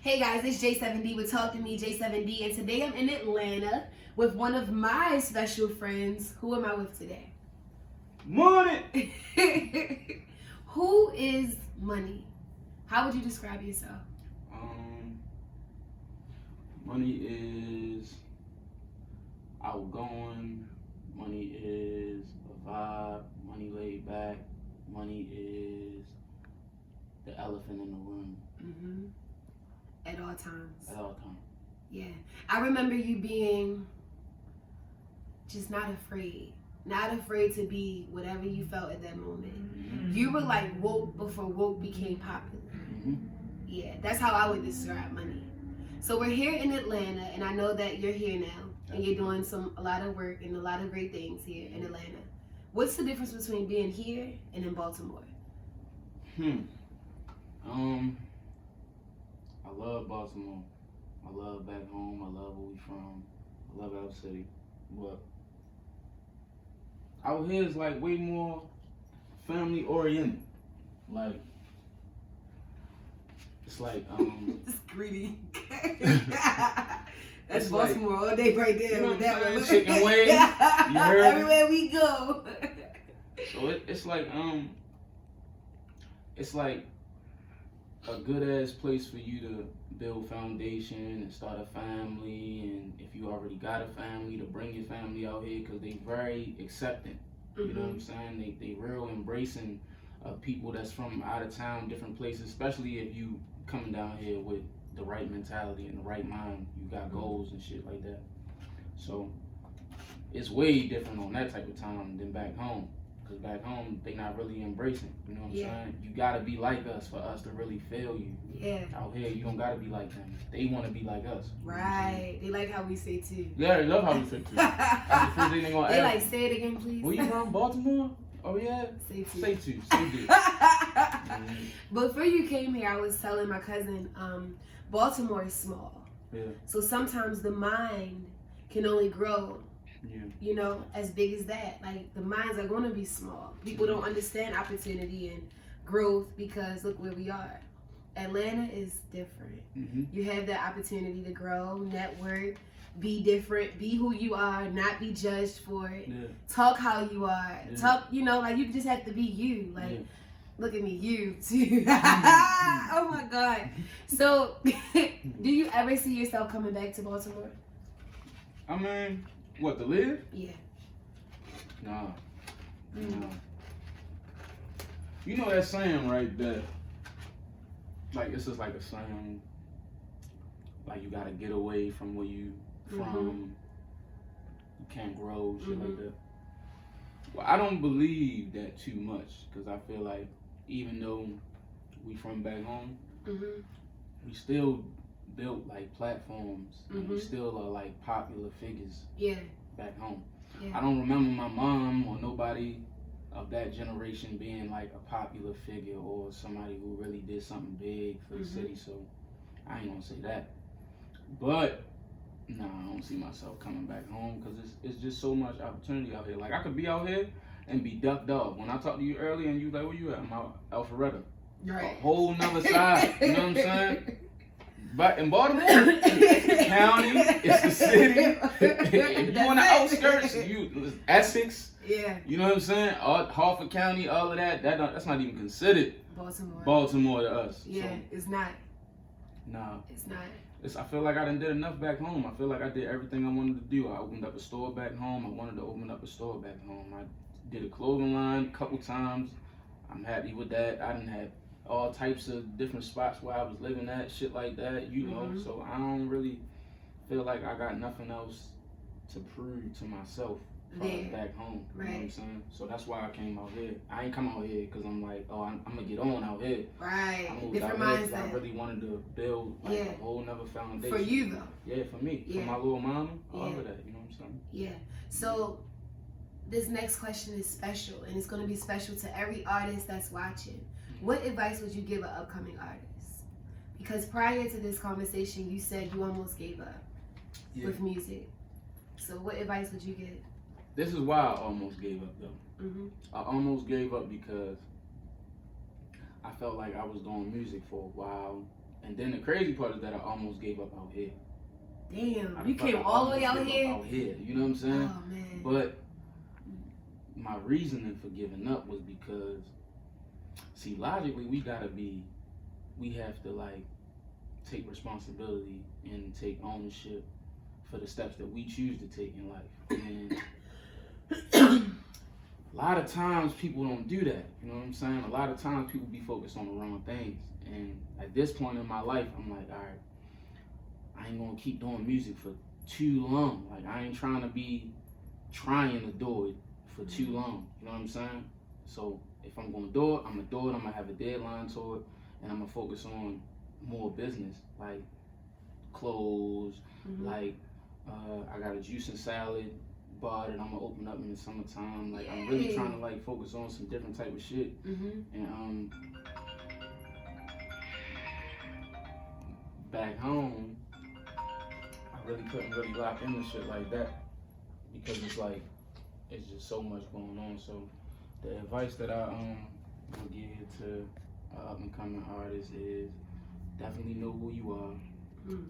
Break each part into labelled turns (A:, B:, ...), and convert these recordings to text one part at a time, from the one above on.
A: Hey guys, it's J7D with Talk to Me, J7D, and today I'm in Atlanta with one of my special friends. Who am I with today?
B: Money!
A: Who is Money? How would you describe yourself?
B: Money is outgoing. Money is a vibe. Money laid back. Money is the elephant in the room.
A: Mm-hmm. At all times.
B: At all times.
A: Yeah. I remember you being just not afraid. Not afraid to be whatever you felt at that moment.
B: Mm-hmm.
A: You were like woke before woke became popular.
B: Mm-hmm.
A: Yeah, that's how I would describe Money. So we're here in Atlanta, and I know that you're here now, and you're doing a lot of work and a lot of great things here in Atlanta. What's the difference between being here and in Baltimore?
B: I love Baltimore. I love back home. I love where we from. I love our city. But out here is like way more family oriented. Like it's like
A: It's greedy. That's
B: It's like-
A: Baltimore all day right there.
B: You know
A: with
B: what
A: that
B: I'm
A: one.
B: saying? Chicken wings. You heard me?
A: Everywhere we go.
B: So it's like a good ass place for you to build foundation and start a family, and if you already got a family, to bring your family out here because they very accepting. You know what I'm saying? They real embracing of people that's from out of town, different places, especially if you coming down here with the right mentality and the right mind. You got goals and shit like that. So it's way different on that type of time than back home. Because back home, they not really embracing. You know what I'm saying? You got to be like us for us to really feel you.
A: Yeah.
B: Out here, you don't got to be like them. They want to be like us.
A: Right. They like how we say too.
B: Yeah, they love how we fit too. That's the first thing they gonna
A: They
B: ask.
A: like, say it again, please.
B: Where you from? Baltimore? Oh yeah.
A: Say too.
B: Say two. Say two.
A: Before you came here, I was telling my cousin, Baltimore is small.
B: Yeah.
A: So sometimes the mind can only grow,
B: Yeah.
A: you know, as big as that. Like the minds are going to be small. People don't understand opportunity and growth because look where we are. Atlanta is different.
B: Mm-hmm.
A: You have that opportunity to grow, network, be different, be who you are, not be judged for it.
B: Yeah.
A: Talk how you are.
B: Yeah.
A: Talk, you know, like you just have to be you. Like,
B: Yeah.
A: look at me, you too. Oh my God. So, do you ever see yourself coming back to Baltimore?
B: I mean, what, to live?
A: Yeah.
B: Nah.
A: Mm.
B: Nah. You know that saying, right? That, like, it's just like a saying, like, you gotta get away from where you from. You can't grow, shit like that. Well, I don't believe that too much, because I feel like even though we from back home, we still built like platforms, and we still are like popular figures
A: Yeah.
B: back home.
A: Yeah.
B: I don't remember my mom or nobody of that generation being like a popular figure or somebody who really did something big for the city, so I ain't gonna say that. But nah, I don't see myself coming back home because it's just so much opportunity out here. Like I could be out here and be ducked off. When I talked to you earlier and you like, where you at? I'm out Alpharetta.
A: Right.
B: A whole nother side. You know what I'm saying? But in Baltimore, it's the county, it's the city. If you on the outskirts, you Essex.
A: Yeah.
B: You know what I'm saying? Harford County, all of that. That's not even considered Baltimore to us.
A: Yeah,
B: So,
A: it's not.
B: nah.
A: It's not.
B: I feel like I done did enough back home. I feel like I did everything I wanted to do. I opened up a store back home. I wanted to open up a store back home. I did a clothing line a couple times. I'm happy with that. I done had all types of different spots where I was living at, shit like that, you know. So I don't really feel like I got nothing else to prove to myself back home. You know what I'm saying? So that's why I came out here. I ain't come out here because I'm like, oh, I'm gonna get on out here.
A: Right.
B: I moved
A: Different
B: out here 'cause I
A: mindset.
B: really wanted to build like a whole nother foundation.
A: For you though.
B: Yeah, for me.
A: Yeah.
B: For my little mama. All
A: Yeah.
B: of that, you know what I'm saying?
A: Yeah. So this next question is special, and it's going to be special to every artist that's watching. What advice would you give an upcoming artist? Because prior to this conversation, you said you almost gave up with music. So what advice would you give?
B: This is why I almost gave up though. I almost gave up because I felt like I was doing music for a while And then the crazy part is that I almost gave up out here.
A: Damn,
B: I
A: you
B: felt
A: came
B: like I
A: all the way
B: almost
A: out
B: gave
A: here?
B: up out here. You know what I'm saying?
A: Oh, man.
B: But my reasoning for giving up was because, see, logically we have to like take responsibility and take ownership for the steps that we choose to take in life. And a lot of times people don't do that. You know what I'm saying? A lot of times people be focused on the wrong things. And at this point in my life, I'm like, all right, I ain't gonna keep doing music for too long. Like, I ain't trying to do it for too long. You know what I'm saying? So if I'm gonna do it, I'm gonna do it. I'm gonna have a deadline to it, and I'm gonna focus on more business, like clothes, like I got a juice and salad bar that I'm gonna open up in the summertime. Like, I'm really trying to like focus on some different type of shit. And back home, I really couldn't really lock into shit like that because it's like it's just so much going on. So the advice that I would give to up and coming artists is definitely know who you are,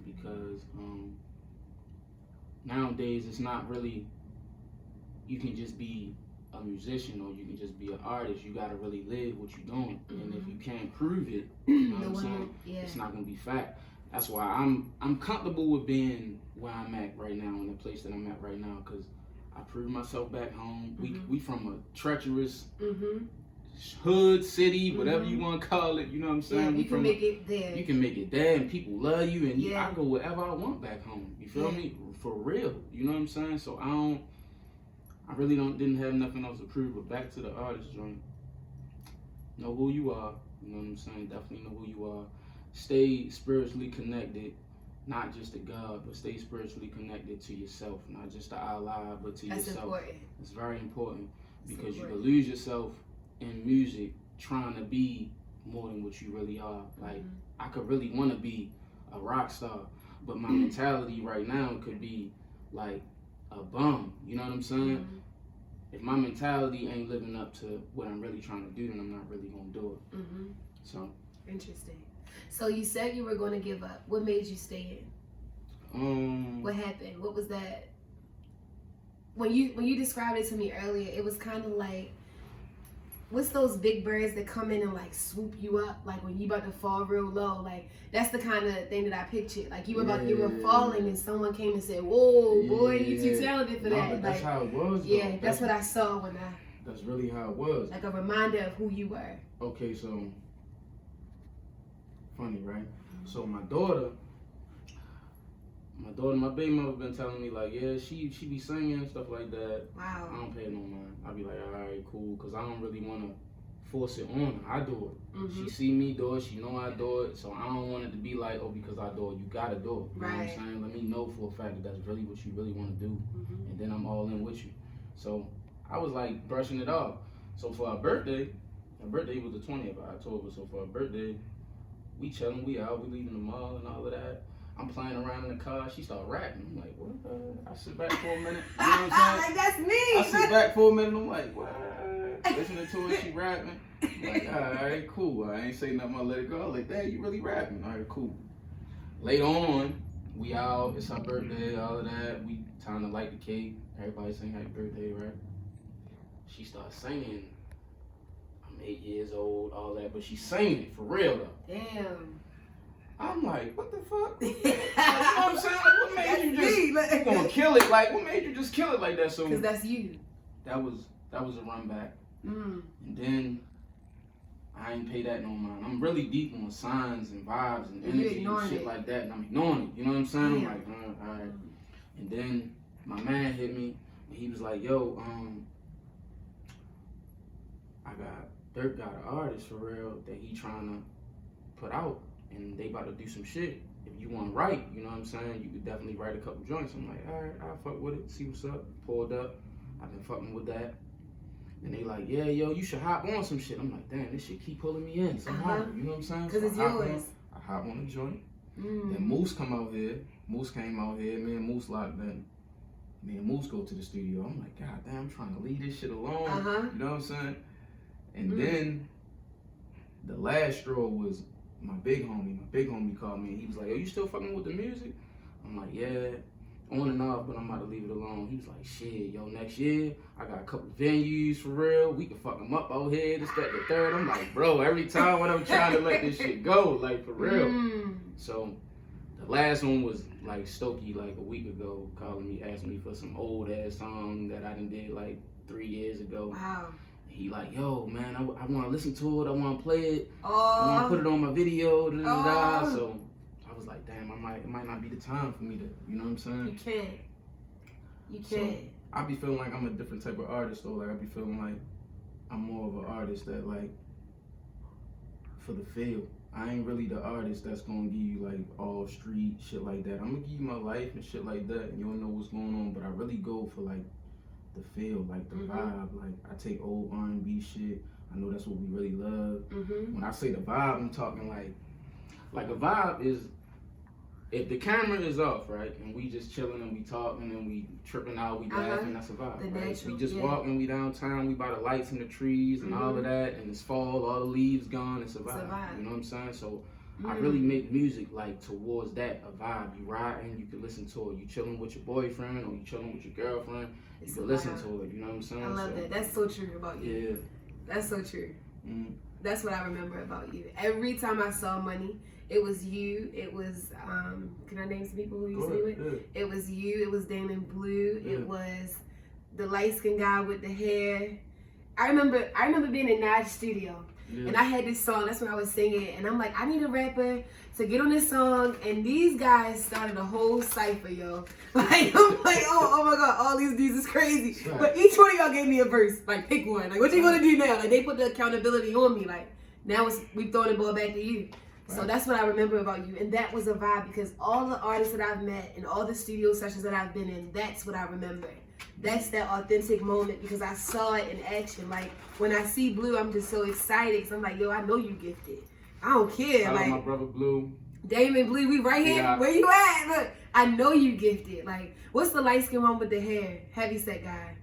B: because nowadays it's not really you can just be a musician or you can just be an artist. You gotta really live what you're doing, and if you can't prove it, you know what I'm saying, it's not gonna be fact. That's why I'm comfortable with being where I'm at right now, in the place that I'm at right now, because I proved myself back home. We from a treacherous hood, city, whatever you want to call it. You know what I'm saying?
A: Yeah, you can make it there.
B: You can make it there, and people love you, and I go wherever I want back home. You feel me? For real. You know what I'm saying? So I really didn't have nothing else to prove. But back to the artist joint. Know who you are. You know what I'm saying? Definitely know who you are. Stay spiritually connected, not just to God, but stay spiritually connected to yourself, not just to Allah, but to yourself.
A: Important.
B: It's very important, because you can lose yourself in music trying to be more than what you really are. Like, I could really want to be a rock star, but my mentality right now could be like a bum. You know what I'm saying? If my mentality ain't living up to what I'm really trying to do, then I'm not really gonna do it. So
A: interesting. So you said you were going to give up. What made you stay in? What happened? What was that? When you described it to me earlier, it was kind of like, what's those big birds that come in and like swoop you up, like when you about to fall real low? Like, that's the kind of thing that I pictured. Like, you were falling and someone came and said, "Whoa, boy, you too talented for that."
B: That's like, how it was. Though.
A: Yeah, that's what I saw when I.
B: That's really how it was.
A: Like a reminder of who you were.
B: Okay, so funny, right? So my baby mother been telling me like, yeah, she be singing and stuff like that.
A: Wow.
B: I don't pay no mind. I be like, all right, cool, because I don't really want to force it on her. I do it. She see me do it. She know I do it. So I don't want it to be like, oh, because I do it, you gotta do it. You know what I'm saying? Let me know for a fact that that's really what you really want to do, and then I'm all in with you. So I was like brushing it off. So for our birthday was the 20th of October. So for our birthday, we chilling, we out, we leaving the mall and all of that. I'm playing around in the car. She started rapping. I'm like, what? I sit back for a minute. You know what I'm saying?
A: Like, that's me.
B: I sit back for a minute. I'm like, what? Listening to her, she rapping. I'm like, all right, cool. I ain't say nothing. I let it go. I was like, dang, you really rapping? All right, cool. Later on, we out. It's our birthday, all of that. We time to light the cake. Everybody sing happy birthday, right? She starts singing. I'm 8 years old, all that, but she's singing it for real though.
A: Damn.
B: I'm like, what the fuck? Like, you know what I'm saying? Like, what made you just
A: like,
B: gonna kill it? Like, what made you just kill it like that? So,
A: because that's you.
B: That was a run back. And then I ain't pay that no mind. I'm really deep on signs and vibes and energy and shit like that, and I'm ignoring it. You know what I'm saying? I'm like, all right. And then my man hit me, and he was like, yo, Dirk got an artist for real that he trying to put out, and they about to do some shit. If you want to write, you know what I'm saying, you could definitely write a couple joints. I'm like, all right, I'll fuck with it, see what's up. Pulled up, I've been fucking with that. And they like, yeah, yo, you should hop on some shit. I'm like, damn, this shit keep pulling me in somehow. You know what I'm saying?
A: Because it's yours.
B: I hop on the joint. Then Moose come out here. Moose came out here. Me and Moose locked in. Me and Moose go to the studio. I'm like, God damn, I'm trying to leave this shit alone. You know what I'm saying? And then the last straw was my big homie called me and he was like, yo, you still fucking with the music? I'm like, yeah, on and off, but I'm about to leave it alone. He was like, shit, yo, next year, I got a couple venues for real. We can fuck them up out here, this, that, the third. I'm like, bro, every time when I'm trying to let this shit go, like, for real. So, the last one was, like, Stokey, like, a week ago, calling me, asking me for some old-ass song that I done did, like, 3 years ago.
A: Wow.
B: He like, yo, man, I want to listen to it. I want to play it. I want to put it on my video. So I was like, damn, it might not be the time for me to, you know what I'm saying?
A: You can't.
B: So, I be feeling like I'm a different type of artist, though. Like, I be feeling like I'm more of an artist that, like, for the feel. I ain't really the artist that's going to give you, like, all street shit like that. I'm going to give you my life and shit like that, and you'll know what's going on. But I really go for, like, the feel, like the vibe. Like, I take old R&B shit. I know that's what we really love. When I say the vibe, I'm talking like a vibe is, if the camera is off, right, and we just chilling and we talking and we tripping out, we laughing, that's a vibe.
A: The
B: right?
A: natural,
B: We just walking, we downtown, we by the lights in the trees and all of that, and it's fall, all the leaves gone, it's a vibe. You know what I'm saying? So I really make music like towards that, a vibe. You riding, you can listen to it. You chilling with your boyfriend or you chilling with your girlfriend, you can listen to it. You know what I'm saying?
A: I love that. That's so true about you.
B: Yeah.
A: That's so true. That's what I remember about you. Every time I saw Money, it was you. It was, can I name some people who you see with? Yeah. It was you. It was Damon Blue. Yeah. It was the light-skinned guy with the hair. I remember being in Naj studio. Yeah. And I had this song, that's when I was singing, and I'm like, I need a rapper to get on this song, and these guys started a whole cypher, yo. Like, I'm like, oh my God, all these dudes is crazy. Right. But each one of y'all gave me a verse, like, pick one. Like, what you gonna do now? Like, they put the accountability on me, like, now we throwing the ball back to you. Right. So that's what I remember about you, and that was a vibe, because all the artists that I've met and all the studio sessions that I've been in, that's what I remember. That's that authentic moment, because I saw it in action. Like, when I see Blue, I'm just so excited, because I'm like, yo, I know you gifted. I don't care.
B: Like, my brother Blue.
A: Damon Blue, we right here. Yeah. Where you at? Look, I know you gifted. Like, what's the light skin one with the hair? Heavyset guy.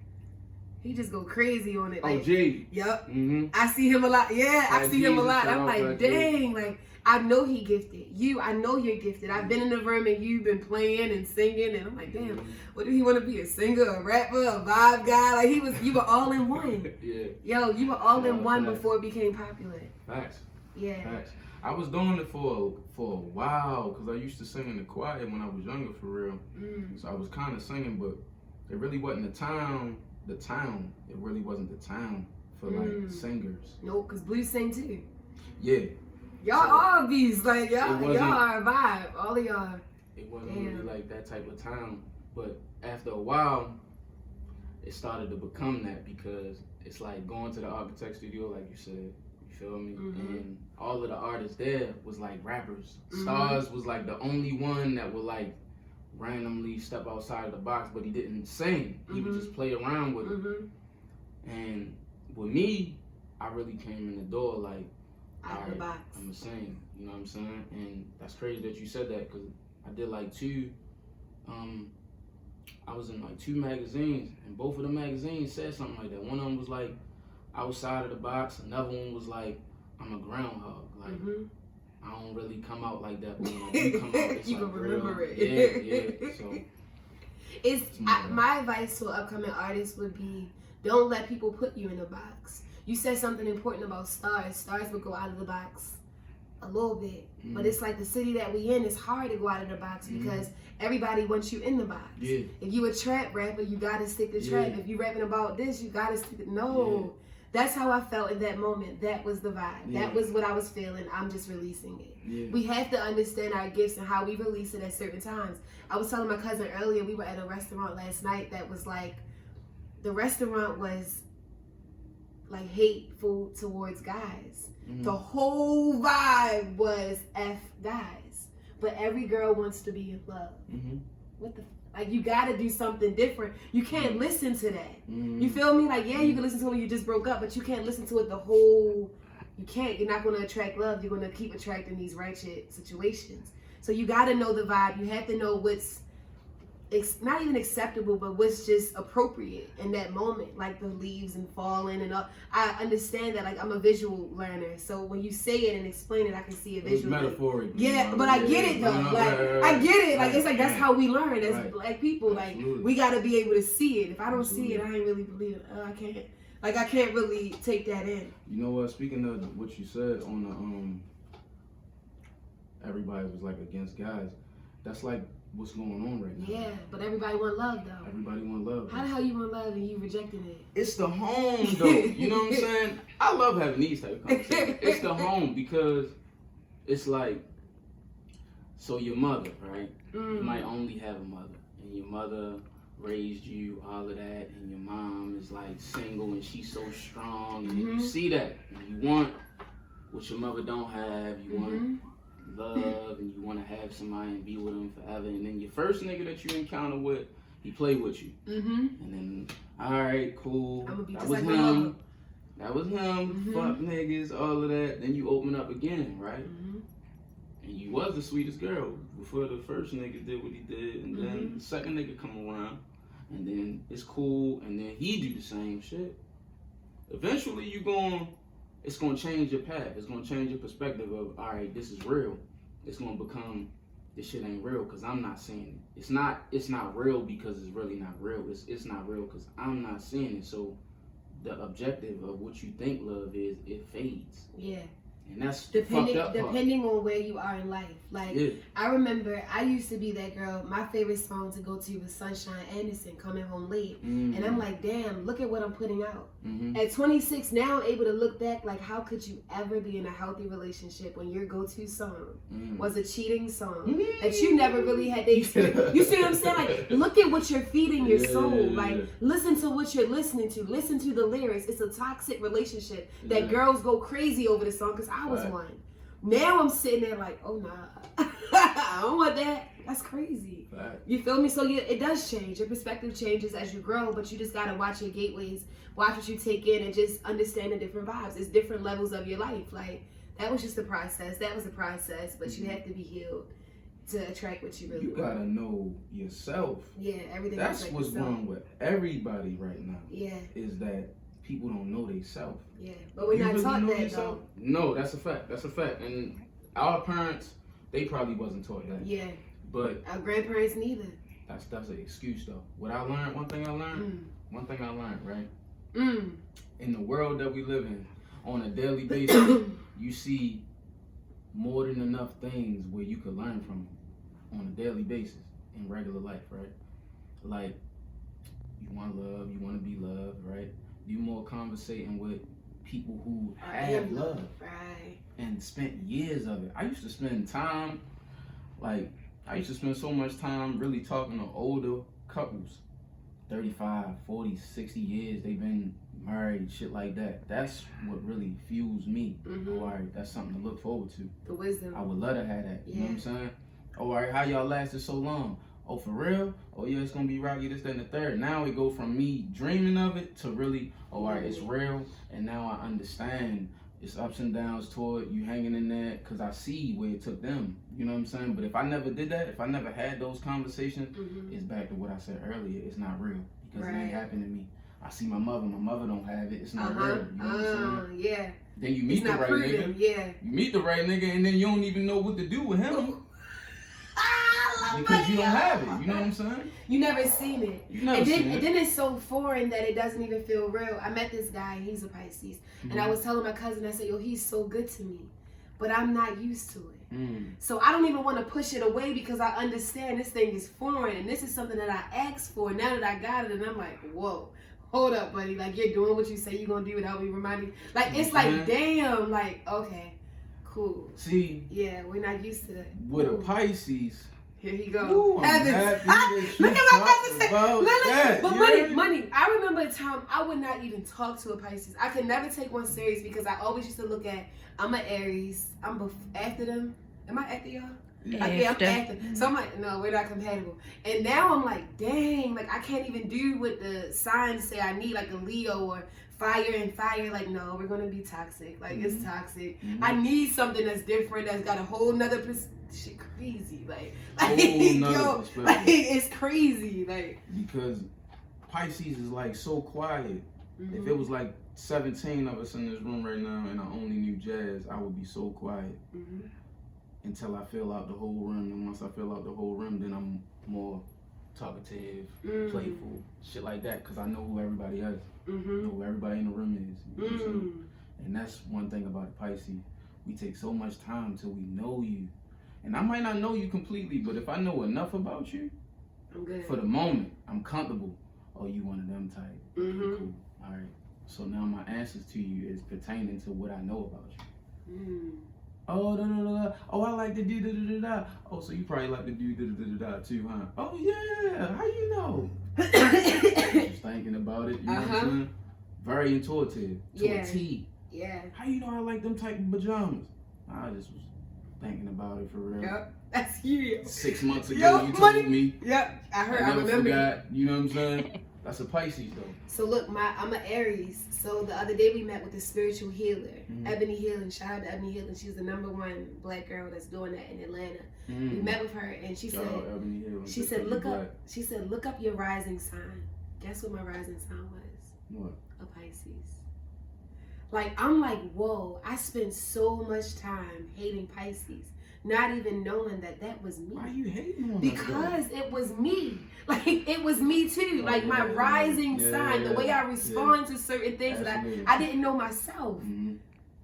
A: He just go crazy on it. Like,
B: oh, G.
A: Yep. I see him a lot. Yeah, I see him a lot. I'm like, dang. Like, I know he gifted. I know you're gifted. I've been in the room and you've been playing and singing, and I'm like, damn, what did he want to be? A singer, a rapper, a vibe guy? Like, you were all in one.
B: Yeah.
A: Yo, you were all in one before it became popular.
B: Facts.
A: Yeah.
B: Facts. I was doing it for a while, because I used to sing in the choir when I was younger, for real. So I was kind of singing, but it really wasn't the town. It really wasn't the town for like singers.
A: No, because Blue sing too.
B: Yeah.
A: Y'all all bees, like y'all are a vibe. All of y'all.
B: It wasn't really like that type of town, but after a while, it started to become that, because it's like going to the architect studio, like you said. You feel me? And all of the artists there was like rappers. Stars was like the only one that would like randomly step outside of the box, but he didn't sing. He would just play around with it. And with me, I really came in the door like,
A: out of the box.
B: I'm gonna sing, you know what I'm saying? And that's crazy that you said that, because I did like I was in like 2 magazines, and both of the magazines said something like that. One of them was like, outside of the box. Another one was like, I'm a groundhog. Like, I don't really come out like that, but when I do come out, it's
A: you
B: like
A: gonna remember
B: real.
A: it.
B: Yeah. So
A: my advice to an upcoming artist would be, don't let people put you in a box. You said something important about stars. Stars would go out of the box a little bit, but it's like the city that we in, it's hard to go out of the box because everybody wants you in the box.
B: Yeah.
A: If you a trap rapper, you gotta stick to trap. If you rapping about this, you gotta stick to That's how I felt in that moment. That was the vibe. That was what I was feeling. I'm just releasing it. We have to understand our gifts and how we release it at certain times. I was telling my cousin earlier, we were at a restaurant last night that was like, the restaurant was like hateful towards guys. The whole vibe was F guys. But every girl wants to be in love. What the like, you gotta do something different. You can't listen to that. You feel me? Like, yeah, you can listen to it when you just broke up, but you can't listen to it the whole, you can't. You're not gonna attract love. You're gonna keep attracting these ratchet situations. So you gotta know the vibe. You have to know not even acceptable, but what's just appropriate in that moment, like the leaves and falling and all. I understand that. Like, I'm a visual learner, so when you say it and explain it, I can see it
B: It's
A: visually.
B: metaphoric.
A: Yeah, but I get it though. I get it. Like, it's like that's how we learn as black people.
B: Absolutely.
A: Like, we gotta be able to see it. If I don't see it, I ain't really believe it. I can't really take that in.
B: You know what? Speaking of what you said on the everybody was like against guys. That's like what's going on right now.
A: Yeah, but everybody want love though.
B: Everybody want love.
A: How the hell you want love and you rejecting it?
B: It's the home though. You know what I'm saying? I love having these type of conversations. It's the home because it's like, so your mother, right? You might only have a mother, and your mother raised you, all of that, and your mom is like single and she's so strong, and you see that, and you want what your mother don't have. You want love, and you want to have somebody and be with them forever, and then your first nigga that you encounter with, he play with you, and then all right, cool, that was him. That was him. Fuck niggas, all of that. Then you open up again, right? And you was the sweetest girl before the first nigga did what he did, and then the second nigga come around, and then it's cool, and then he do the same shit. Eventually, it's gonna change your path. It's gonna change your perspective of, all right, this is real. It's gonna become, this shit ain't real because I'm not seeing it. It's not real because it's really not real. It's not real because I'm not seeing it. So the objective of what you think love is, it fades.
A: Yeah.
B: And that's
A: depending
B: fucked up
A: on where you are in life. Like,
B: yeah.
A: I remember I used to be that girl. My favorite song to go to was Sunshine Anderson, Coming Home Late. And I'm like, damn, look at what I'm putting out. At 26 now, I'm able to look back like, how could you ever be in a healthy relationship when your go-to song was a cheating song that you never really had the experience? You see what I'm saying? Like, look at what you're feeding your soul. Like, listen to what you're listening to. Listen to the lyrics. It's a toxic relationship that girls go crazy over the song because I was one. Now I'm sitting there like, oh nah, I don't want that. That's crazy. You feel me? So yeah, it does change. Your perspective changes as you grow, but you just gotta watch your gateways, watch what you take in, and just understand the different vibes. It's different levels of your life. Like, that was just a process. That was a process, but you have to be healed to attract what you really want.
B: You gotta know yourself.
A: Yeah, everything.
B: That's what's wrong with everybody right now.
A: Yeah.
B: Is that people don't know themselves.
A: Yeah, but we're not taught that though.
B: No, that's a fact. That's a fact. And our parents, they probably wasn't taught that.
A: Yeah.
B: But
A: our grandparents neither.
B: That's an excuse though. What I learned, one thing I learned, right? In the world that we live in, on a daily basis, you see more than enough things where you could learn from on a daily basis in regular life, right? Like, you want love, you want to be loved, right? You more conversating with people who have love,
A: right?
B: And spent years of it. I used to spend so much time really talking to older couples, 35, 40, 60 years. They've been married, shit like that. That's what really fuels me. Oh, all right, that's something to look forward to.
A: The wisdom.
B: I would love to have that. You know what I'm saying? Oh, all right, how y'all lasted so long? Oh, for real? Oh, yeah, it's going to be rocky, this, that, and the third. Now it go from me dreaming of it to really, oh, all right, it's real. And now I understand it's ups and downs toward you hanging in there because I see where it took them. You know what I'm saying? But if I never did that, if I never had those conversations, it's back to what I said earlier. It's not real because it ain't happened to me. I see my mother don't have it. It's not real. You know what I'm saying?
A: Yeah.
B: Then you meet the right nigga.
A: Yeah.
B: You meet the right nigga and then you don't even know what to do with him. Because you don't have it, you know what I'm saying?
A: You never seen it. And then it's so foreign that it doesn't even feel real. I met this guy, he's a Pisces, and I was telling my cousin, I said, yo, he's so good to me, but I'm not used to it. So I don't even want to push it away because I understand this thing is foreign and this is something that I asked for. Now that I got it, and I'm like, whoa, hold up, buddy. Like, you're doing what you say you're going to do without me reminding you. Like, it's like, damn, like, okay, cool.
B: See,
A: yeah, we're not used to that.
B: With a Pisces,
A: here he goes.
B: Ooh, look at my
A: Pisces. But money. I remember a time I would not even talk to a Pisces. I could never take one serious because I always used to look at, I'm an Aries. I'm after them. Am I after y'all?
C: Yeah,
A: I'm after. So I'm like, no, we're not compatible. And now I'm like, dang, like I can't even do what the signs say I need, like a Leo or fire and fire. Like, no, we're gonna be toxic. Like, it's toxic.
B: Mm-hmm.
A: I need something that's different. That's got a whole nother shit. Crazy. Like
B: Whole
A: like it's crazy. Like
B: because Pisces is like so quiet.
A: mm-hmm.
B: If it was like 17 of us in this room right now and I only knew Jazz, I would be so quiet
A: mm-hmm.
B: until I fill out the whole room. And once I fill out the whole room, then I'm more talkative, playful, shit like that. Because I know who everybody is.
A: Mm-hmm.
B: I know who everybody in the room is. You know what I'm saying?
A: Mm.
B: And that's one thing about the Pisces. We take so much time till we know you. And I might not know you completely, but if I know enough about you,
A: I'm good.
B: for the moment, I'm comfortable. Oh, you one of them type.
A: Mm-hmm.
B: Cool. All right. So now my answers to you is pertaining to what I know about you.
A: Mm.
B: Oh, da, da, da, da. Oh, I like to do da, da, da, da. Oh, so you probably like to do da, da, da, da, too, huh? Oh, yeah. How you know? Just thinking about it. You know what I'm saying? Very intuitive. To a T.
A: Yeah.
B: How you know I like them type of pajamas? I just was thinking about it for real.
A: Yep. That's you.
B: 6 months ago,
A: Yo,
B: you told
A: money.
B: me.
A: Yep. I heard.
B: I never
A: remember.
B: forgot. You know what I'm saying? That's a Pisces, though.
A: So look, I'm an Aries. So the other day we met with a spiritual healer, Ebony Healing. Shout out to Ebony Healing. She's the #1 black girl that's doing that in Atlanta. We met with her, and she said, she said, look up your rising sign. Guess what my rising sign was?
B: What?
A: A Pisces. Like, I'm like, whoa, I spent so much time hating Pisces, not even knowing that was me.
B: Why are you hating on
A: Because it was me. Like, it was me too. Like, my rising sign, the way I respond to certain things that I didn't know myself.
B: Mm-hmm.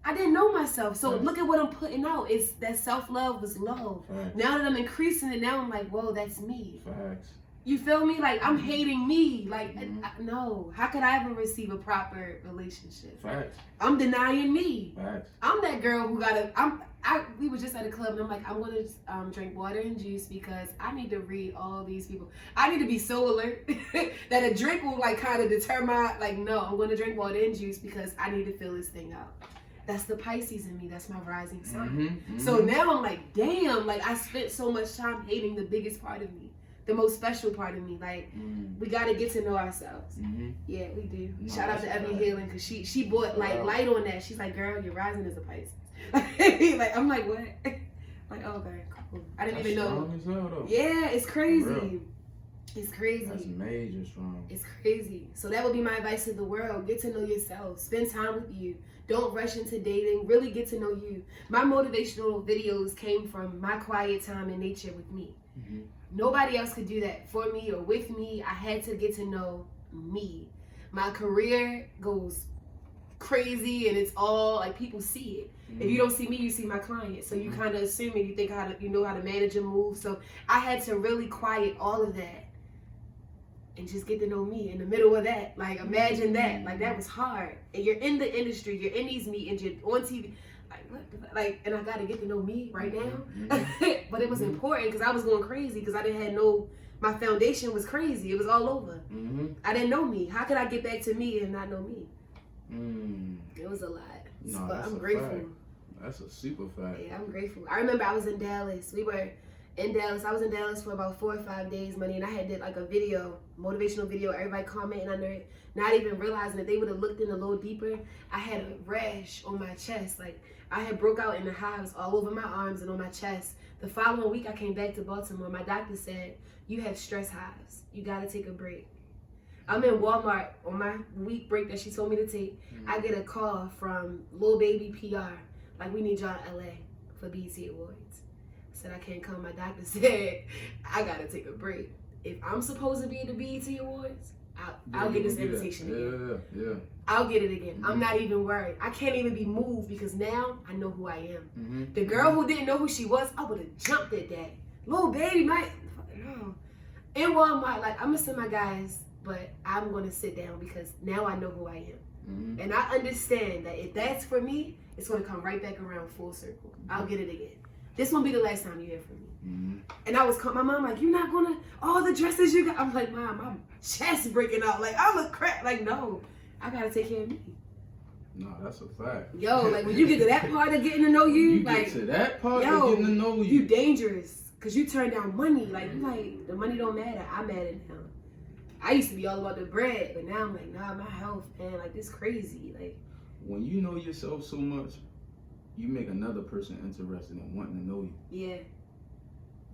A: I didn't know myself. So look at what I'm putting out. It's that self-love was low.
B: Facts.
A: Now that I'm increasing it, now I'm like, whoa, that's me.
B: Facts.
A: You feel me? Like, I'm hating me. Like, no. How could I ever receive a proper relationship?
B: Facts.
A: I'm denying me.
B: Facts.
A: I'm that girl who we were just at a club and I'm like, I'm going to drink water and juice because I need to read all these people. I need to be so alert that a drink will like kind of deter no, I'm going to drink water and juice because I need to fill this thing out. That's the Pisces in me. That's my rising sign. So now I'm like, damn, like I spent so much time hating the biggest part of me. The most special part of me. Like, we got to get to know ourselves. Yeah, we do.
B: No,
A: Shout out to Ebony Healing because she brought light on that. She's like, girl, your rising is a Pisces. Like, I'm like, what? Like, oh, okay, cool. I didn't even know.
B: Strong as hell, though.
A: Yeah, it's crazy. It's crazy.
B: That's major strong.
A: It's crazy. So that would be my advice to the world. Get to know yourself. Spend time with you. Don't rush into dating. Really get to know you. My motivational videos came from my quiet time in nature with me. Nobody else could do that for me or with me. I had to get to know me. My career goes crazy and it's all like people see it. If you don't see me, you see my client. So you kind of assume it. You think you know how to manage and move. So I had to really quiet all of that and just get to know me in the middle of that. Like, imagine that. Like, that was hard. And you're in the industry. You're in these meetings. You're on TV. Like, what? And I got to get to know me right now. But it was important because I was going crazy because I didn't have my foundation was crazy. It was all over. I didn't know me. How could I get back to me and not know me? It was a lot.
B: No,
A: but
B: that's
A: I'm
B: a
A: grateful.
B: fact. That's a super fact.
A: Yeah, I'm grateful. I remember I was in Dallas. We were in Dallas. I was in Dallas for about 4 or 5 days, money, and I had did like a video, motivational video, everybody commenting under it, not even realizing that they would have looked in a little deeper. I had a rash on my chest. Like, I had broke out in the hives all over my arms and on my chest. The following week, I came back to Baltimore. My doctor said, you have stress hives. You got to take a break. I'm in Walmart on my week break that she told me to take. I get a call from Lil Baby PR. Like, we need y'all in LA for BET Awards. I said, I can't come. My doctor said, I got to take a break. If I'm supposed to be at the BET Awards, I'll get this invitation again.
B: Yeah.
A: I'll get it again. I'm not even worried. I can't even be moved because now I know who I am. The girl who didn't know who she was, I would have jumped at that. Lil Baby, no. In Walmart, like, I'm going to send my guys, but I'm going to sit down because now I know who I am. And I understand that if that's for me, it's going to come right back around full circle. I'll get it again. This won't be the last time you hear from me. And I was calling my mom, like, you're not going to, all the dresses you got. I'm like, Mom, my chest breaking out. Like, I look crap. Like, no, I got to take care of me.
B: No, that's a fact.
A: Yo, like, when you get to that part of getting to know you, like,
B: get to that part of getting to know
A: you dangerous. Because you turn down money. Like, you like, the money don't matter. I matter now. I used to be all about the bread, but now I'm like, nah, my health, man, like this crazy. Like,
B: when you know yourself so much, you make another person interested in wanting to know you.
A: yeah.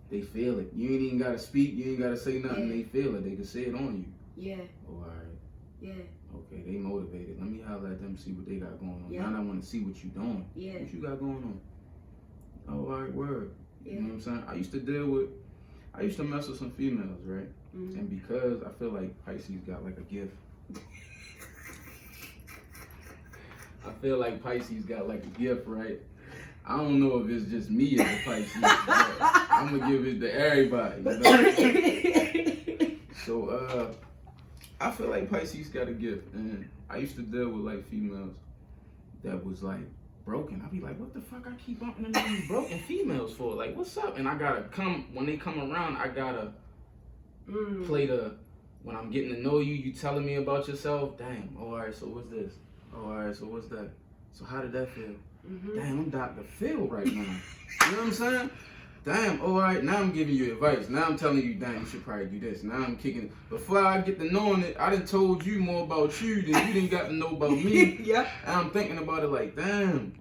B: They feel it. You ain't even gotta speak. You ain't gotta say nothing.
A: Yeah.
B: They feel it. They can say it on you.
A: Yeah.
B: Oh, all right.
A: Yeah.
B: Okay, they motivated. Let me holler at them, see what they got going on.
A: Yeah.
B: Now I want to see what you doing.
A: Yeah.
B: What you got going on? Oh, all right, word.
A: Yeah.
B: You know what I'm saying? I used to mess with some females, right?
A: Mm-hmm.
B: And because I feel like Pisces got like a gift. I feel like Pisces got like a gift, right? I don't know if it's just me as a Pisces, but I'm gonna give it to everybody. You know? So, I feel like Pisces got a gift, and I used to deal with like females that was like broken. I'd be like, what the fuck I keep bumping into these broken females for? Like, what's up? And I gotta when they come around, I gotta play when I'm getting to know you, you telling me about yourself. Damn, all right, so what's this? Oh, all right, so what's that? So how did that feel?
A: Mm-hmm.
B: Damn, I'm Dr. Phil right now. You know what I'm saying? Damn, all right, now I'm giving you advice. Now I'm telling you, damn, you should probably do this. Now I'm kicking it. Before I get to knowing it, I done told you more about you than you didn't got to know about me.
A: Yeah.
B: And I'm thinking about it like, damn,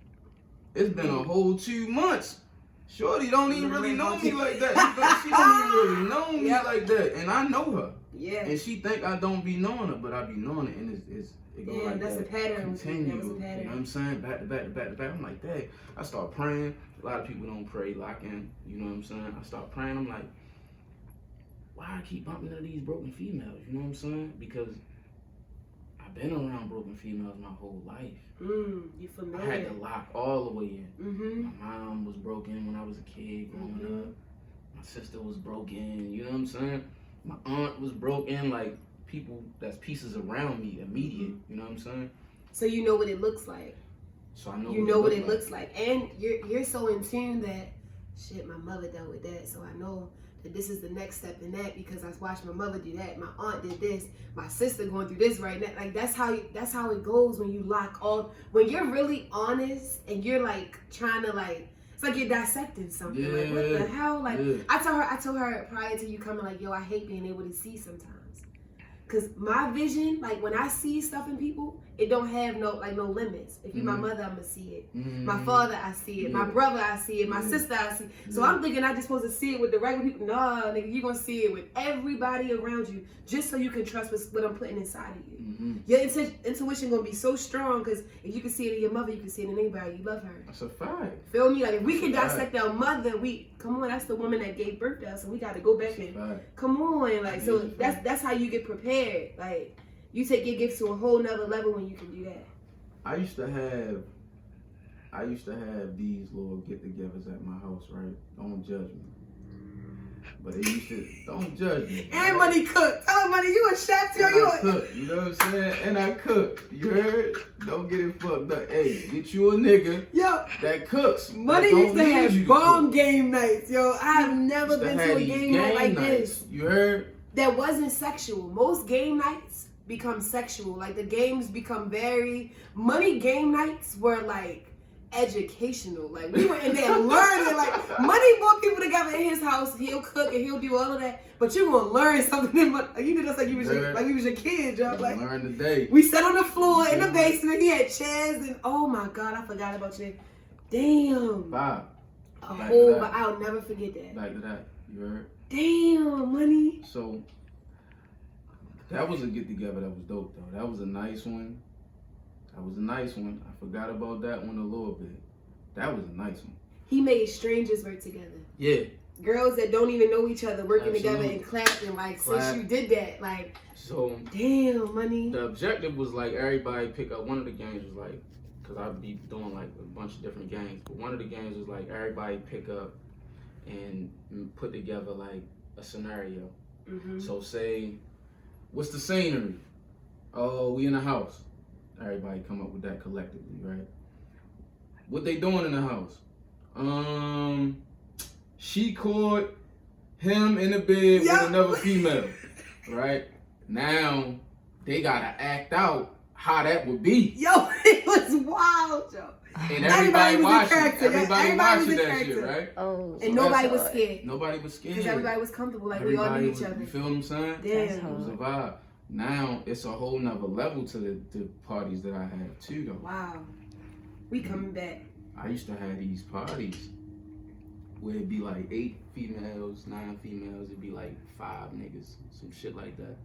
B: it's been a whole 2 months. Shorty don't even really know me like that. She don't even really know me like that. And I know her.
A: Yeah.
B: And she think I don't be knowing her, but I be knowing it. And it go like
A: that's
B: that.
A: a pattern.
B: Continue.
A: That was a pattern.
B: You know what I'm saying? Back to back to back to back. I'm like, dang. I start praying. A lot of people don't pray, lock in. You know what I'm saying? I start praying. I'm like, why I keep bumping into these broken females? You know what I'm saying? Because I've been around broken females my whole life.
A: You familiar?
B: I had to lock all the way in.
A: Mm-hmm.
B: My mom was broken when I was a kid growing up. My sister was broken. You know what I'm saying? My aunt was broken. Like, people that's pieces around me, immediate. You know what I'm saying?
A: So you know what it looks like.
B: So I know
A: you know what it looks like, and you're so in tune that shit. My mother dealt with that, so I know that this is the next step in that because I watched my mother do that. My aunt did this. My sister going through this right now. Like that's how it goes when you lock all. When you're really honest and you're like trying to like. It's like you're dissecting something.
B: Yeah.
A: Like what the hell? Like
B: Yeah.
A: I told her prior to you coming, like, yo, I hate being able to see sometimes. Cause my vision, like when I see stuff in people, it don't have no limits. If you my mother, I'ma see it. My father, I see it. My brother, I see it. My sister, I see it. So I'm thinking I just supposed to see it with the regular people. Nah, nigga, you gonna see it with everybody around you, just so you can trust what I'm putting inside of you. Your intuition gonna be so strong, cause if you can see it in your mother, you can see it in anybody. You love her.
B: That's a fact.
A: Feel me? Like if we can dissect our mother, come on, that's the woman that gave birth to us, so we got to go back and come on, like so that's how you get prepared. Like you take your gifts to a whole nother level when you can do that.
B: I used to have these little get-togethers at my house, right? Don't judge me. But they used to, don't judge me.
A: And Money cook. Oh, Money, you a chef, yo.
B: I cook, you know what I'm saying? And I cook. You heard? Don't get it fucked up. Hey, get you a nigga that cooks.
A: Money used to have bomb game nights, yo. I have never been to a game night like this.
B: You heard?
A: That wasn't sexual. Most game nights become sexual. Like the games become Money game nights were like educational. Like we were in there learning. Like Money brought people together in his house. He'll cook and he'll do all of that. But you're gonna learn something. You did us like you was your kid, y'all. Like
B: learn today.
A: We sat on the floor in the basement. He had chairs and oh my god, I forgot about you. Damn.
B: Bob.
A: I'll never forget that.
B: Back to that. You heard?
A: Damn, Money.
B: So that was a get together that was dope though. That was a nice one. I forgot about that one a little bit. That was a nice one.
A: He made strangers work together.
B: Yeah.
A: Girls that don't even know each other working together and clapping. Like since you did that, like
B: so.
A: Damn, Money.
B: The objective was like everybody pick up. One of the games was like, cause I'd be doing like a bunch of different games, but one of the games was like everybody pick up and put together like a scenario. So say, what's the scenery? Oh, we in a house. Everybody come up with that collectively, right? What they doing in the house? She caught him in the bed with another female, right? Now they gotta act out how that would be.
A: Yo, it was was wild, Joe.
B: And everybody
A: was a
B: watching.
A: character.
B: Everybody
A: Everybody was
B: watching
A: a
B: that
A: character.
B: shit, right?
C: Oh,
A: And nobody was scared.
B: Nobody was scared.
A: Because everybody was comfortable. Like, we all
B: Everybody
A: knew
B: was,
A: each other.
B: you feel what I'm saying?
A: Damn.
B: It was a vibe. Now it's a whole nother level to the parties that I have too, though.
A: Wow. We coming back.
B: I used to have these parties where it'd be like 8 females, 9 females, it'd be like 5 niggas, some shit like that.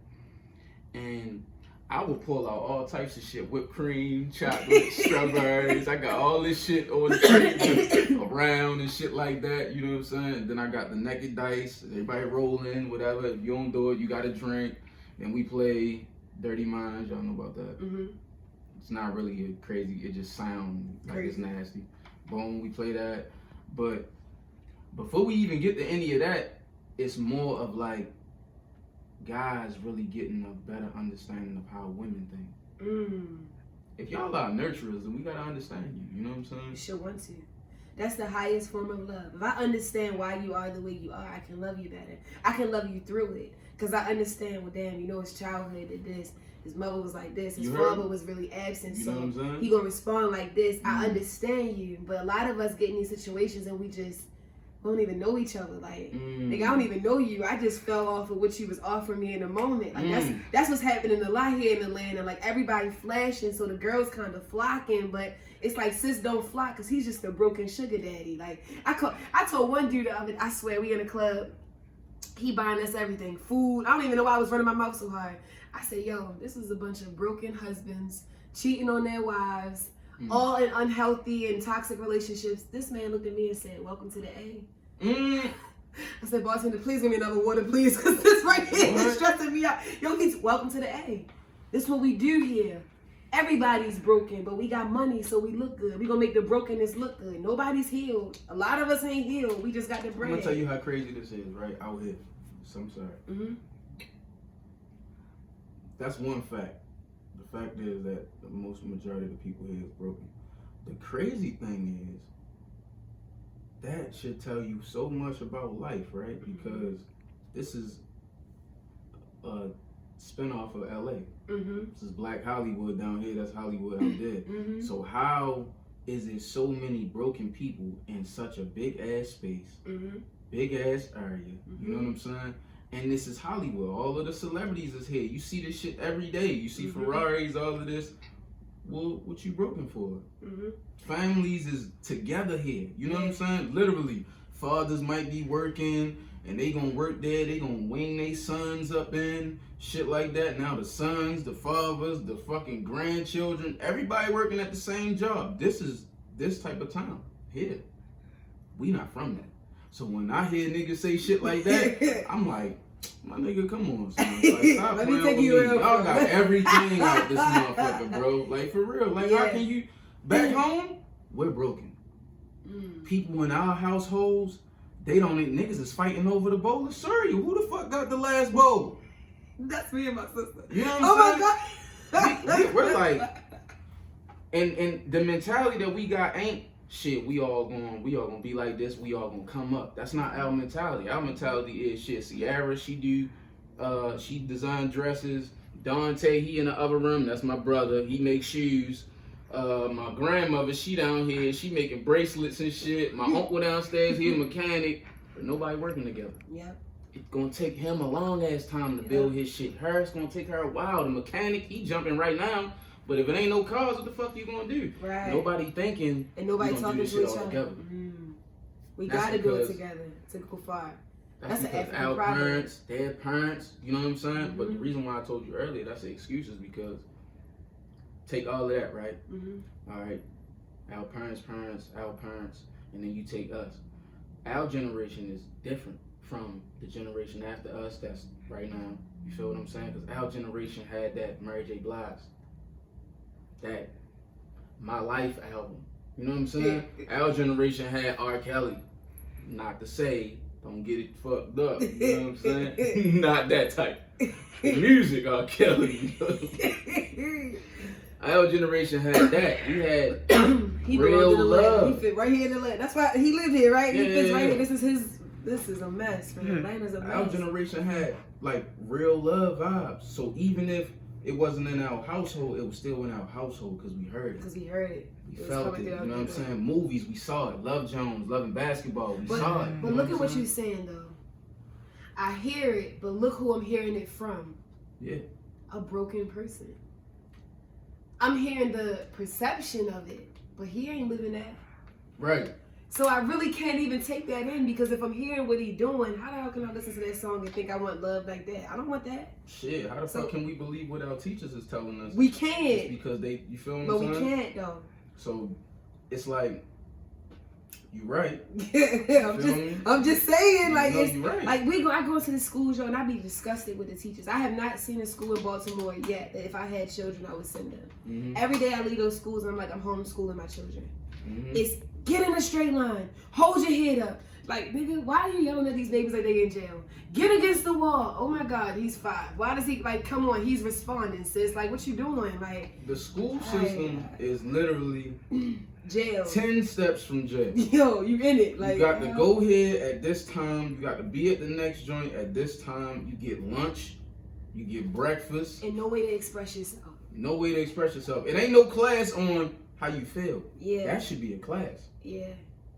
B: And I would pull out all types of shit, whipped cream, chocolate, strawberries. I got all this shit on the table around and shit like that, you know what I'm saying? And then I got the naked dice, everybody rolling, whatever. If you don't do it, you got to drink. Then we play Dirty Minds, y'all know about that.
A: Mm-hmm.
B: It's not really crazy, it just sounds like it's
A: Crazy.
B: nasty. Boom, we play that. But before we even get to any of that, it's more of like guys really getting a better understanding of how women think. If y'all are nurturers, then we gotta understand you. You know what I'm saying?
A: You should want to. That's the highest form of love. If I understand why you are the way you are, I can love you better. I can love you through it. Because I understand, well, damn, you know, his childhood did this. His mother was like this. His
B: You heard
A: father
B: me?
A: was really absent.
B: You
A: so
B: know what I'm saying?
A: he gonna respond like this.
B: Mhm.
A: I understand you. But a lot of us get in these situations and we don't even know each other. Like, I don't even know you. I just fell off of what you was offering me in the moment. Like that's what's happening a lot here in Atlanta. Like everybody flashing, so the girls kind of flocking, but it's like sis don't flock because he's just a broken sugar daddy. Like I told one dude the other, I swear we in a club, he buying us everything, food. I don't even know why I was running my mouth so hard. I said, yo, this is a bunch of broken husbands cheating on their wives. All in unhealthy and toxic relationships. This man looked at me and said, welcome to the A. I said, bartender, please give me another water, please, because this right here is stressing me out. Yo, he's welcome to the A. This is what we do here. Everybody's broken, but we got money, so we look good. We gonna make the brokenness look good. Nobody's healed. A lot of us ain't healed. We just got the bread.
B: I'm gonna tell you how crazy this is, right? Out here. Some side. That's one fact. The fact is that the most majority of the people here is broken. The crazy thing is, that should tell you so much about life, right? Because this is a spinoff of LA. This is Black Hollywood down here, that's Hollywood out there. So how is it so many broken people in such a big ass space, big ass area, you know what I'm saying? And this is Hollywood. All of the celebrities is here. You see this shit every day. You see Ferraris, all of this. Well, what you broken for? Families is together here. You know what I'm saying? Literally, fathers might be working and they gonna work there. They gonna wing their sons up in shit like that. Now the sons, the fathers, the fucking grandchildren, everybody working at the same job. This is this type of town here. We not from that. So when I hear niggas say shit like that, I'm like, my nigga, come on, son. Like, stop
A: Let me
B: playing
A: take
B: with
A: you
B: me.
A: real
B: Y'all
A: quick.
B: got everything out this motherfucker, bro. Like, for real. Like, how can you... Back home, we're broken. People in our households, they don't... Niggas is fighting over the bowl of cereal. Who the fuck got the last bowl?
A: That's me and my sister.
B: You know what I'm saying?
A: My God.
B: We're like... And the mentality that we got ain't... Shit, we all gonna be like this. We all gonna come up. That's not our mentality. Our mentality is shit. Sierra, she design dresses. Dante, he in the other room. That's my brother. He makes shoes. My grandmother, she down here. She making bracelets and shit. My uncle downstairs, he a mechanic. But nobody working together.
A: Yep.
B: It's gonna take him a long ass time to build his shit. Her, it's gonna take her a while. The mechanic, he jumping right now. But if it ain't no cars, what the fuck you gonna do?
A: Right.
B: Nobody thinking.
A: And nobody
B: we gonna
A: talking
B: do
A: to
B: this
A: each
B: shit all
A: other.
B: together.
A: We
B: That's
A: gotta do it
B: because-
A: together to go far.
B: That's
A: That's an
B: because
A: African
B: our
A: proverb.
B: parents, their parents, you know what I'm saying? But the reason why I told you earlier, that's the excuse is because take all of that, right? All right, our parents, our parents, and then you take us. Our generation is different from the generation after us that's right now. You feel what I'm saying? Because our generation had that Mary J. Blige, that My Life album. You know what I'm saying? Our generation had R. Kelly. Not to say, don't get it fucked up. You know what I'm saying? Not that type. Music, R. Kelly. Our generation had that. We had
A: He
B: real
A: belonged in Atlanta.
B: love.
A: He fit right here in Atlanta. That's why he lived here, right? He fits
B: Yeah.
A: right here. This is a mess, man. Atlanta's a
B: Our
A: mess.
B: generation had like real love vibes. So even if it wasn't in our household, it was still in our household because we heard it.
A: Because we heard it.
B: We felt it, you know what I'm saying? Movies, we saw it. Love Jones, Loving Basketball, we saw it.
A: But look at what you're saying, though. I hear it, but look who I'm hearing it from.
B: Yeah.
A: A broken person. I'm hearing the perception of it, but he ain't living that.
B: Right.
A: So I really can't even take that in, because if I'm hearing what he doing, how the hell can I listen to that song and think I want love like that? I don't want that.
B: Shit, how the fuck can we believe what our teachers is telling us?
A: We can't.
B: Just because they, you feel what
A: But
B: I'm saying?
A: we can't, though.
B: So it's like, you right.
A: I'm just saying, like,
B: no,
A: it's
B: you right.
A: like I go into the schools, yo, and I be disgusted with the teachers. I have not seen a school in Baltimore yet that if I had children, I would send them.
B: Mm-hmm.
A: Every day I leave those schools, and I'm like, I'm homeschooling my children.
B: Mm-hmm.
A: It's get in a straight line, hold your head up. Like, nigga, why are you yelling at these babies like they in jail? Get against the wall. Oh my God, he's 5. Why does he, like, come on, he's responding, sis. Like, what you doing? Like,
B: the school system is literally
A: jail.
B: 10 steps from jail.
A: Yo, you in it. Like,
B: you got to go here at this time. You got to be at the next joint at this time. You get lunch. You get breakfast.
A: And no way to express yourself.
B: No way to express yourself. It ain't no class on how you feel.
A: Yeah.
B: That should be a class.
A: Yeah.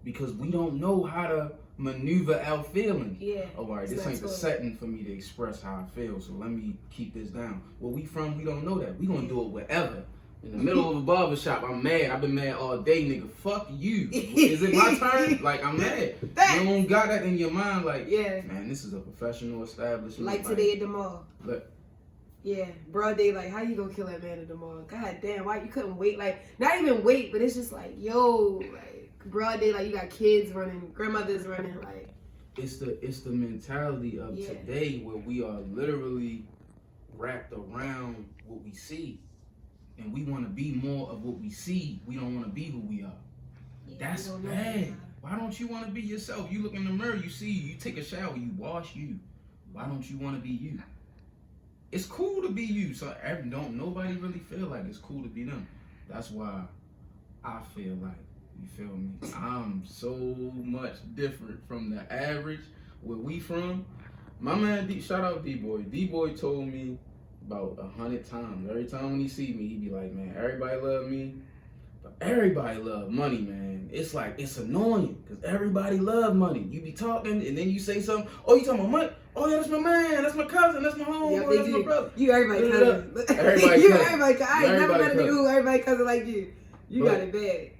B: Because we don't know how to maneuver our feelings.
A: Yeah.
B: Oh, all right, this ain't the setting for me to express how I feel, so let me keep this down. Where we from, we don't know that. We gonna do it wherever. In the middle of a barbershop, I'm mad. I've been mad all day, nigga. Fuck you. Is it my turn? Like, I'm mad. You don't got that in your mind, like,
A: yeah,
B: man, this is a professional establishment.
A: Like today at the mall.
B: Look.
A: Yeah, broad day, like, how you gonna kill that man at the mall? God damn, why you couldn't wait? Like, not even wait, but it's just like, yo, like, broad day, like, you got kids running, grandmothers running, like.
B: It's the mentality of today where we are literally wrapped around what we see. And we want to be more of what we see. We don't want to be who we are. Yeah, that's bad. Why don't you want to be yourself? You look in the mirror, you see you take a shower, you wash you. Why don't you want to be you? It's cool to be you. So don't nobody really feel like it's cool to be them. That's why I feel like, you feel me? I'm so much different from the average. Where we from? My man, shout out D-Boy. D-Boy told me about 100 times. Every time when he see me, he be like, man, everybody love me, but everybody love money, man. It's like, it's annoying, because everybody love money. You be talking, and then you say something, oh, you talking about money? Oh, yeah, that's my man, that's my cousin, that's my homeboy, that's my brother.
A: You everybody cousin.
B: Everybody
A: you
B: cousin.
A: Everybody cousin. I ain't never met a nigga who everybody cousin like you. You got it bad.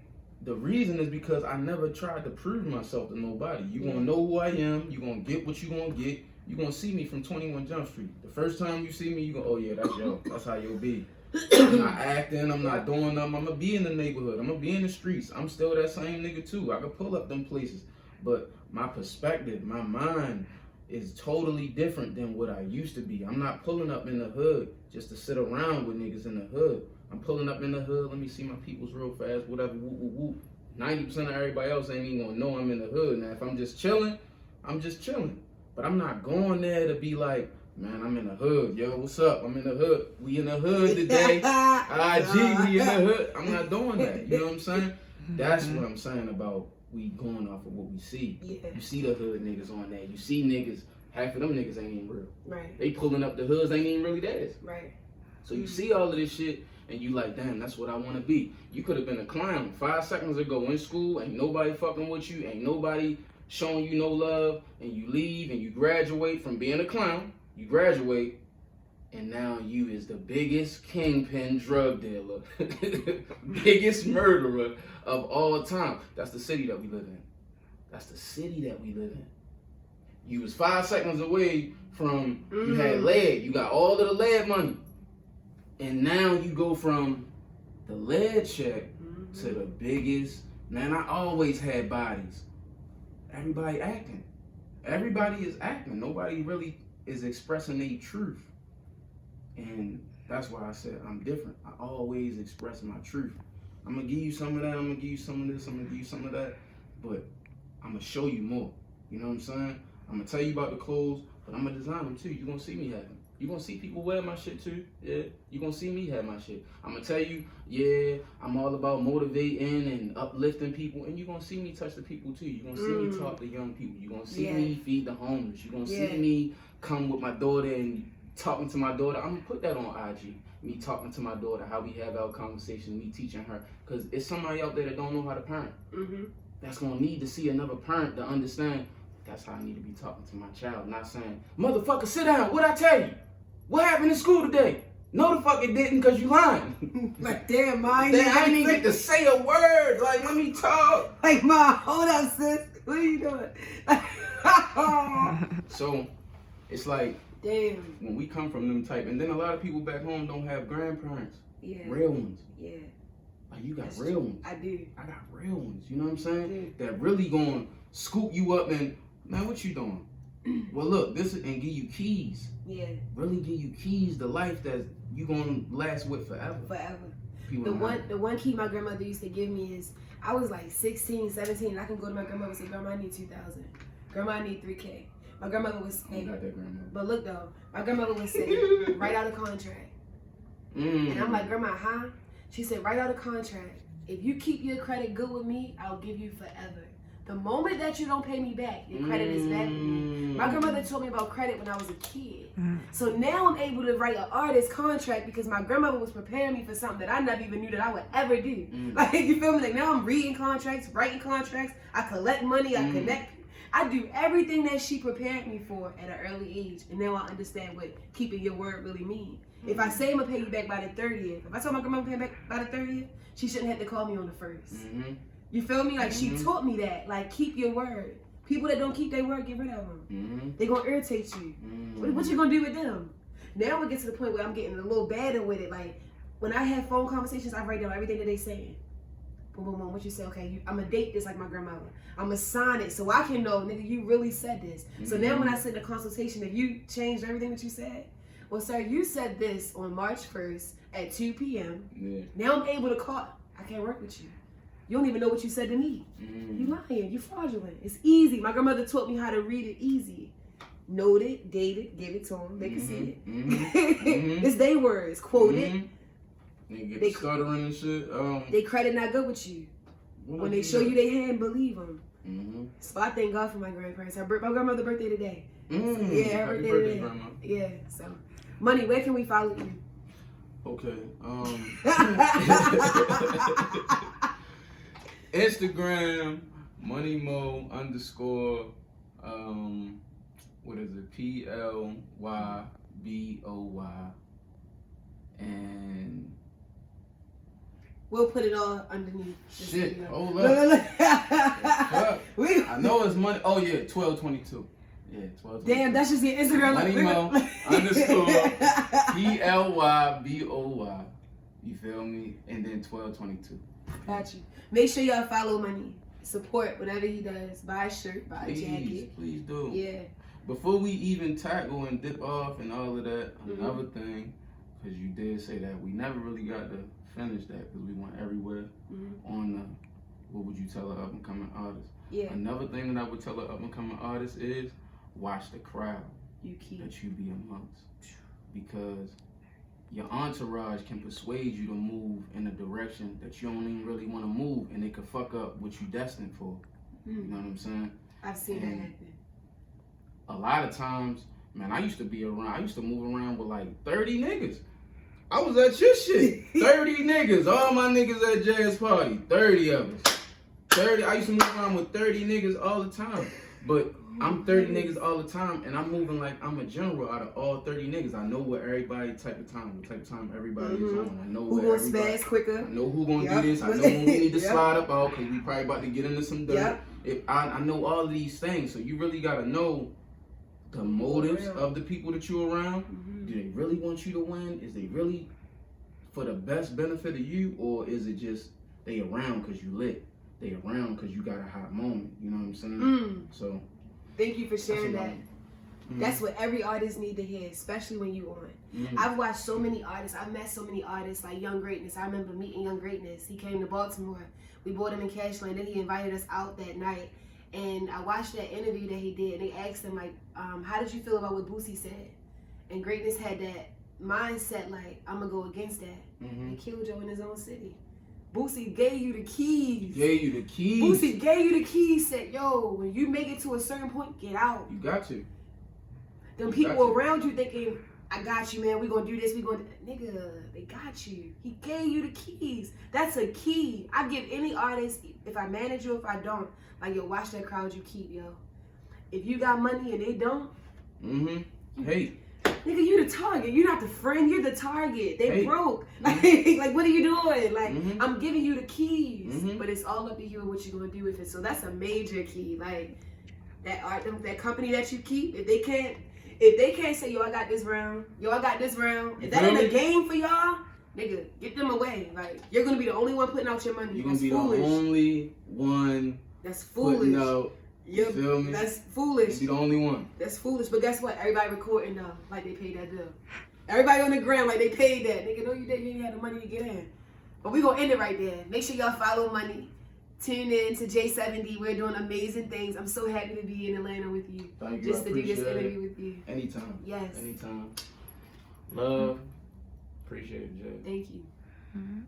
B: The reason is because I never tried to prove myself to nobody. You gonna know who I am, you gonna get what you gonna get. You gonna see me from 21 Jump Street. The first time you see me, you go, oh yeah, that's yo. That's how you'll be. I'm not acting, I'm not doing nothing. I'm gonna be in the neighborhood. I'm gonna be in the streets. I'm still that same nigga too. I can pull up them places. But my perspective, my mind is totally different than what I used to be. I'm not pulling up in the hood just to sit around with niggas in the hood. I'm pulling up in the hood, let me see my peoples real fast, whatever, whoop, whoop, whoop. 90% of everybody else ain't even gonna know I'm in the hood. Now, if I'm just chilling, I'm just chilling. But I'm not going there to be like, man, I'm in the hood. Yo, what's up? I'm in the hood. We in the hood today. IG, we in the hood. I'm not doing that. You know what I'm saying? That's what I'm saying about we going off of what we see.
A: Yeah.
B: You see the hood niggas on there. You see niggas, half of them niggas ain't even real.
A: Right.
B: They pulling up the hoods, ain't even really theirs.
A: Right.
B: So you see all of this shit, and you like, damn, that's what I want to be. You could have been a clown 5 seconds ago in school, ain't nobody fucking with you, ain't nobody showing you no love, and you leave and you graduate from being a clown, you graduate, and now you is the biggest kingpin drug dealer, biggest murderer of all time. That's the city that we live in. That's the city that we live in. You was 5 seconds away from, you had lead, you got all of the lead money. And now you go from the lead check to the biggest. Man, I always had bodies. Everybody acting. Everybody is acting. Nobody really is expressing their truth. And that's why I said I'm different. I always express my truth. I'm going to give you some of that. I'm going to give you some of this. I'm going to give you some of that. But I'm going to show you more. You know what I'm saying? I'm going to tell you about the clothes, but I'm going to design them too. You're going to see me have them. You're going to see people wear my shit too. Yeah. You're going to see me have my shit. I'm going to tell you, yeah, I'm all about motivating and uplifting people. And you're going to see me touch the people too. You're going to see me talk to young people. You're going to see me feed the homeless. You're going to see me come with my daughter and talking to my daughter, I'm gonna put that on IG. Me talking to my daughter, how we have our conversation, me teaching her, because it's somebody out there that don't know how to parent.
A: Mm-hmm.
B: That's gonna need to see another parent to understand. That's how I need to be talking to my child, not saying, "Motherfucker, sit down. What'd I tell you? What happened in school today?" No, the fuck it didn't, because you lying.
A: Like, damn, Ma.
B: I didn't even get to say a word. Like, let me talk.
A: Like, Ma, hold up, sis. What are you doing?
B: So, it's like,
A: damn.
B: when we come from them type, and then a lot of people back home don't have grandparents.
A: Yeah.
B: Real ones.
A: Yeah.
B: Like, you got
A: That's
B: real
A: true.
B: ones.
A: I do.
B: I got real ones. You know what I'm saying?
A: Dude.
B: That really gonna scoop you up and, man, what you doing? Well, look, this is, and give you keys.
A: Yeah.
B: Really give you keys to life that you gonna last with forever.
A: Forever.
B: People
A: The
B: don't
A: one key my grandmother used to give me is, I was like 16, 17, and I can go to my grandmother and say, "Grandma, I need 2,000. Grandma, I need 3K. My grandmother would
B: I
A: say,
B: got that grandmother.
A: but look though, my grandmother would say, write out a contract. And I'm like, "Grandma, huh?" She said, "Write out a contract. If you keep your credit good with me, I'll give you forever. The moment that you don't pay me back, your credit is bad with me." My grandmother told me about credit when I was a kid. So now I'm able to write an artist contract because my grandmother was preparing me for something that I never even knew that I would ever do. Like, you feel me? Like, now I'm reading contracts, writing contracts, I collect money, I connect. I do everything that she prepared me for at an early age. And now I understand what keeping your word really means. If I say I'm going to pay you back by the 30th, if I told my grandma I'm going to pay back by the 30th, she shouldn't have to call me on the 1st. You feel me? Like, she taught me that. Like, keep your word. People that don't keep their word, get rid of them. They're going to irritate you. What you going to do with them? Now we get to the point where I'm getting a little better with it. Like, when I have phone conversations, I write down everything that they saying. Boom, boom, boom. What you say? Okay, I'm going to date this like my grandmother. I'm going to sign it so I can know, nigga, you really said this. So now when I sit in a consultation, if you changed everything that you said, well, sir, you said this on March 1st at 2 p.m.
B: Yeah.
A: Now I'm able to call. I can't work with you. You don't even know what you said to me. You lying. You fraudulent. It's easy. My grandmother taught me how to read it easy. Note it, date it, give it to them. They can see it. It's their words. Quote it.
B: They stuttering and shit.
A: They credit not good with you. When they show you their hand, believe them. So I thank God for my grandparents. My grandmother's birthday today. So, yeah, her
B: Happy
A: birthday
B: birthday,
A: today.
B: Grandma.
A: Yeah. So, Money, where can we follow you?
B: Okay. Instagram, MoneyMo _ what is it? PLYBOY. And
A: we'll put it all underneath.
B: shit,
A: video.
B: hold
A: Look,
B: up.
A: look, look.
B: I know it's money. Oh yeah, 1222. Yeah, 1222.
A: Damn, that's just your Instagram.
B: MoneyMo _ PLYBOY. You feel me? And then 1222.
A: Got you. Make sure y'all follow Money. Support whatever he does. Buy a shirt, buy a jacket.
B: Please do.
A: Yeah.
B: Before we even tackle and dip off and all of that, another thing, because you did say that, we never really got to finish that because we went everywhere on the, what would you tell an up-and-coming artist?
A: Yeah.
B: Another thing that I would tell an up-and-coming artist is watch the crowd that you be amongst, because your entourage can persuade you to move in a direction that you don't even really want to move, and it could fuck up what you destined for. You know what I'm saying?
A: I've seen that happen.
B: A lot of times, man, I used to move around with like 30 niggas. I was at your shit. 30 niggas. All my niggas at Jazz Party. 30 of us. 30. I used to move around with 30 niggas all the time. But I'm 30 niggas all the time, and I'm moving like I'm a general out of all 30 niggas. I know what everybody type of time everybody is on. I know
A: who gonna spaz quicker.
B: I know who gonna do this. I know when we need to slide up out because we probably about to get into some dirt. I know all of these things, so you really gotta know the motives of the people that you're around. Do they really want you to win? Is they really for the best benefit of you, or is it just they around because you lit? They around because you got a hot moment. You know what I'm saying? So.
A: Thank you for sharing that. That's what every artist need to hear, especially when you on. I've watched so many artists. I've met so many artists like Young Greatness. I remember meeting Young Greatness. He came to Baltimore. We bought him in Cashland. Then he invited us out that night. And I watched that interview that he did. And they asked him, like, how did you feel about what Boosie said? And Greatness had that mindset, like, I'm going to go against that. And killed Joe in his own city. Boosie gave you the keys. Boosie gave you the keys. Said, yo, when you make it to a certain point, get out.
B: You got to.
A: Them people around you thinking, I got you, man. We gonna do this. We gonna nigga. They got you. He gave you the keys. That's a key. I give any artist, if I manage you, if I don't, like yo, watch that crowd you keep, yo. If you got money and they don't,
B: hey,
A: nigga, you the target. You're not the friend. You're the target. They
B: Hey.
A: broke. Like, what are you doing? Like, I'm giving you the keys, but it's all up to you and what you're gonna do with it. So that's a major key. Like that company that you keep, if they can't say, yo, I got this round, if that ain't a game for y'all, nigga, get them away. Like, you're gonna be the only one putting out your money.
B: you're gonna
A: That's
B: be
A: foolish.
B: the only one
A: That's foolish.
B: putting out. You feel me?
A: That's foolish.
B: You're the only one.
A: That's foolish. But guess what? Everybody recording though, like they paid that bill. Everybody on the ground, like they paid that. Nigga, no, you didn't. You ain't had the money to get in. But we gonna end it right there. Make sure y'all follow Money. Tune in to J70. We're doing amazing things. I'm so happy to be in Atlanta with you.
B: Thank you.
A: Just to do this interview with you.
B: Anytime.
A: Yes.
B: Anytime. Love. Appreciate it, Jay.
A: Thank you.
C: Mm-hmm.